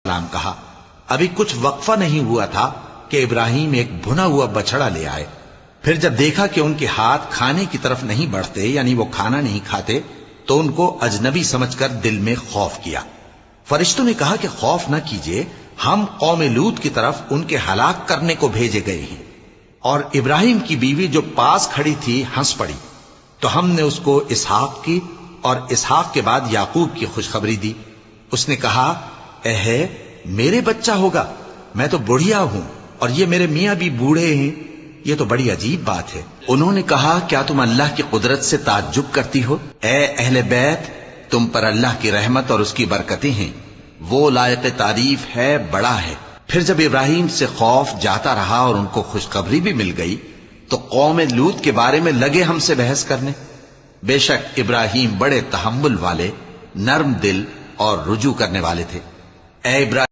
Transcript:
السلام کہا، ابھی کچھ وقفہ نہیں ہوا تھا کہ ابراہیم ایک بھنا ہوا بچڑا لے آئے۔ پھر جب دیکھا کہ ان کے ہاتھ کھانے کی طرف نہیں بڑھتے، یعنی وہ کھانا نہیں کھاتے، تو ان کو اجنبی سمجھ کر دل میں خوف کیا۔ فرشتوں نے کہا کہ خوف نہ کیجیے، ہم قوم لوط کی طرف ان کے ہلاک کرنے کو بھیجے گئے ہیں۔ اور ابراہیم کی بیوی جو پاس کھڑی تھی ہنس پڑی، تو ہم نے اس کو اسحاق کی اور اسحاق کے بعد یعقوب کی خوشخبری دی۔ اس نے کہا، اے میرے بچہ ہوگا، میں تو بڑھیا ہوں اور یہ میرے میاں بھی بوڑھے ہیں، یہ تو بڑی عجیب بات ہے۔ انہوں نے کہا، کیا تم اللہ کی قدرت سے تعجب کرتی ہو؟ اے اہل بیت، تم پر اللہ کی رحمت اور اس کی برکتیں ہیں، وہ لائق تعریف ہے، بڑا ہے۔ پھر جب ابراہیم سے خوف جاتا رہا اور ان کو خوشخبری بھی مل گئی، تو قوم لوط کے بارے میں لگے ہم سے بحث کرنے۔ بے شک ابراہیم بڑے تحمل والے، نرم دل اور رجوع کرنے والے تھے۔ اے ابراہیم